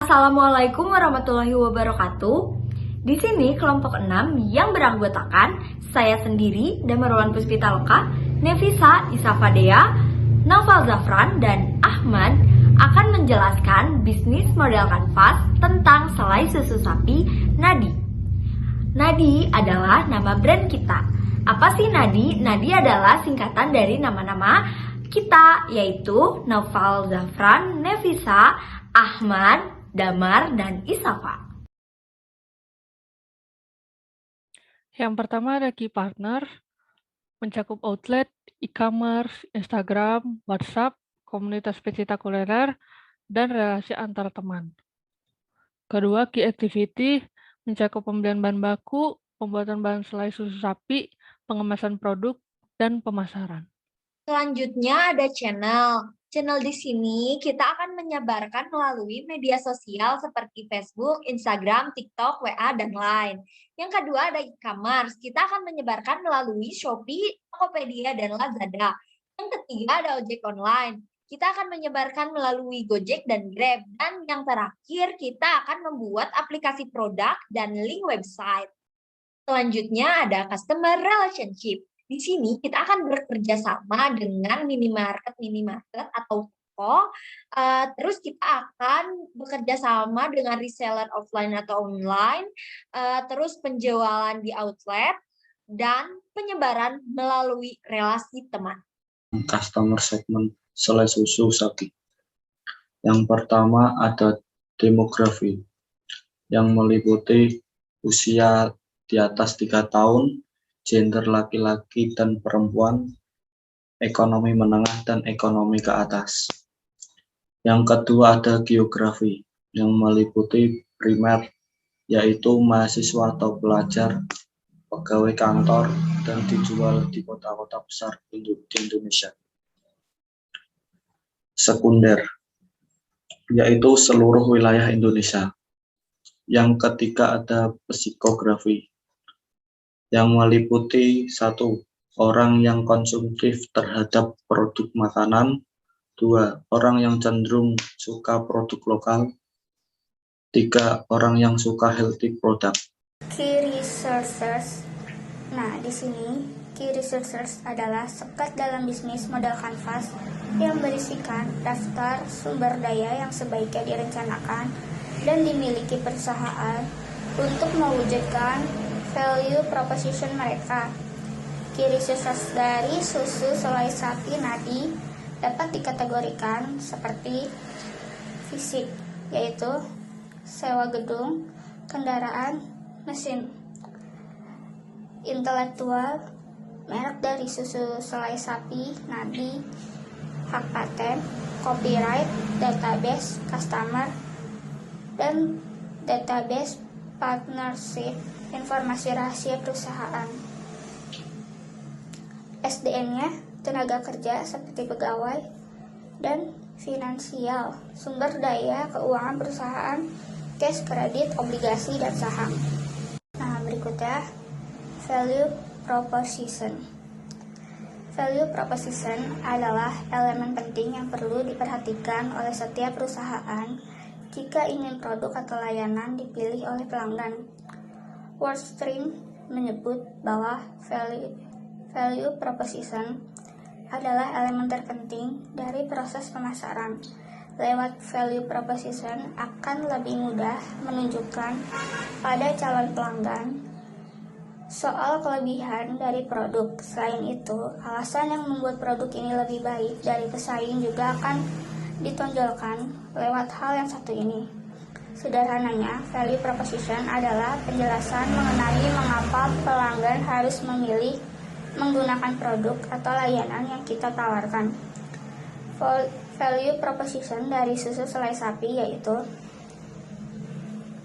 Assalamualaikum warahmatullahi wabarakatuh. Di sini kelompok 6 yang beranggotakan saya sendiri, Damarwan Puspitaloka, Nefisa Isafadea, Naufal Zafran, dan Ahmad akan menjelaskan bisnis model kanvas tentang selai susu sapi Nadi. Nadi adalah nama brand kita. Apa sih Nadi? Nadi adalah singkatan dari nama-nama kita, yaitu Naufal Zafran, Nefisa, Ahmad, Damar, dan Isafa. Yang pertama ada key partner, mencakup outlet, e-commerce, Instagram, WhatsApp, komunitas pecinta kuliner, dan relasi antar teman. Kedua, key activity, mencakup pembelian bahan baku, pembuatan bahan selai susu sapi, pengemasan produk, dan pemasaran. Selanjutnya ada channel. Channel di sini kita akan menyebarkan melalui media sosial seperti Facebook, Instagram, TikTok, WA, dan lain. Yang kedua ada e-commerce. Kita akan menyebarkan melalui Shopee, Tokopedia, dan Lazada. Yang ketiga ada ojek online. Kita akan menyebarkan melalui Gojek dan Grab. Dan yang terakhir kita akan membuat aplikasi produk dan link website. Selanjutnya ada customer relationship. Di sini kita akan bekerja sama dengan minimarket atau toko. Terus kita akan bekerja sama dengan reseller offline atau online. Terus penjualan di outlet dan penyebaran melalui relasi teman. Customer segment selai susu sapi. Yang pertama ada demografi yang meliputi usia di atas 3 tahun, gender laki-laki dan perempuan, ekonomi menengah dan ekonomi ke atas. Yang kedua ada geografi yang meliputi primer, yaitu mahasiswa atau pelajar, pegawai kantor, dan dijual di kota-kota besar di Indonesia. Sekunder, yaitu seluruh wilayah Indonesia. Yang ketiga ada psikografi yang meliputi 1. Orang yang konsumtif terhadap produk makanan, 2. Orang yang cenderung suka produk lokal, 3. Orang yang suka healthy product. Key researchers. Nah, di sini key researchers adalah sekat dalam bisnis modal kanvas yang berisikan daftar sumber daya yang sebaiknya direncanakan dan dimiliki perusahaan untuk mewujudkan value proposition mereka. Key researchers dari susu selai sapi Nadi dapat dikategorikan seperti fisik, yaitu sewa gedung, kendaraan, mesin. Intelektual, merek dari susu selai sapi Nadi, hak paten, copyright, database, customer, dan database partnership, informasi rahasia perusahaan. SDM-nya, tenaga kerja seperti pegawai, dan finansial, sumber daya keuangan perusahaan, cash, kredit, obligasi, dan saham. Nah, berikutnya, value proposition. Value proposition adalah elemen penting yang perlu diperhatikan oleh setiap perusahaan jika ingin produk atau layanan dipilih oleh pelanggan. Wordstream menyebut bahwa value proposition adalah elemen terpenting dari proses pemasaran. Lewat value proposition akan lebih mudah menunjukkan pada calon pelanggan soal kelebihan dari produk. Selain itu, alasan yang membuat produk ini lebih baik dari pesaing juga akan ditonjolkan lewat hal yang satu ini. Sederhananya, value proposition adalah penjelasan mengenai mengapa pelanggan harus memilih menggunakan produk atau layanan yang kita tawarkan. Value proposition dari susu selai sapi yaitu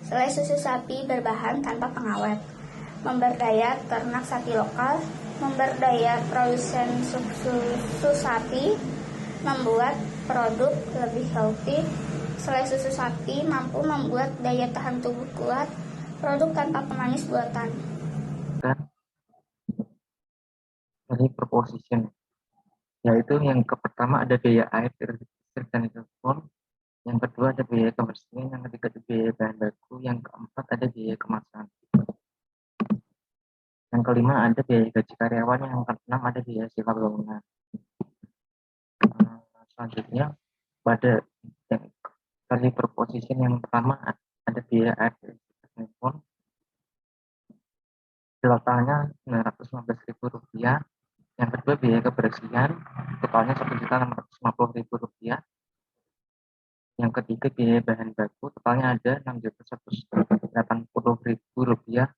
selai susu sapi berbahan tanpa pengawet, memberdaya ternak sapi lokal, memberdaya produsen susu sapi, membuat produk lebih healthy. Selai susu sapi mampu membuat daya tahan tubuh kuat, produk tanpa pemanis buatan. Dari proposition, yaitu yang pertama ada daya air dan respon, Yang kedua ada biaya kebersihan, yang ketiga ada biaya bahan baku, yang keempat ada biaya kemasan. Yang kelima ada biaya gaji karyawan, yang keenam ada biaya sewa bangunan. Selanjutnya pada kali proposition yang pertama ada biaya air telepon, totalnya Rp915.000. Yang kedua biaya kebersihan, totalnya Rp1.650.000. Yang ketiga biaya bahan baku, totalnya ada Rp6.180.000.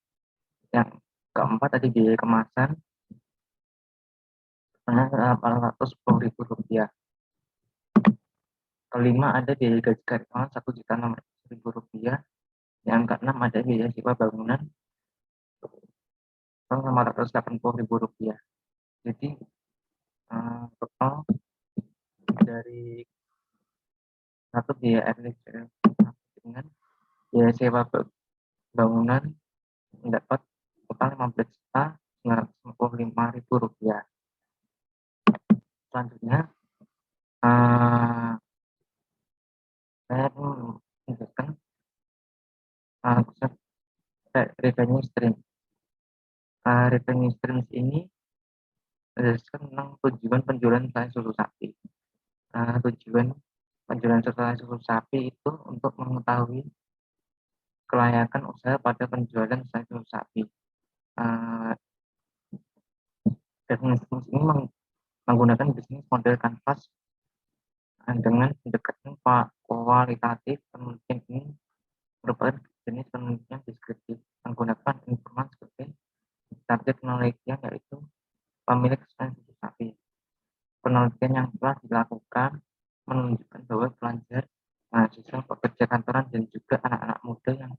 Yang keempat ada biaya kemasan, totalnya Rp810.000. Kelima ada biaya gaji karyawan Rp1.600.000. Yang keenam ada biaya sewa bangunan Rp580.000. Jadi total dari satu biaya air listrik dengan biaya sewa bangunan mendapat total Rp15.955.000. Selanjutnya saya menunjukkan konsep revenue stream. Revenue streams ini berdasarkan tentang tujuan penjualan selai susu sapi. Tujuan penjualan selai susu sapi itu untuk mengetahui kelayakan usaha pada penjualan selai susu sapi. Revenue streams ini menggunakan bisnis model kanvas dengan pendekatan kualitatif. Penelitian ini merupakan jenis penelitian deskriptif menggunakan informasi seperti target penelitian yaitu pemilik selai susu sapi. Penelitian yang telah dilakukan menunjukkan bahwa pelajar, mahasiswa, pekerja kantoran, dan juga anak-anak muda yang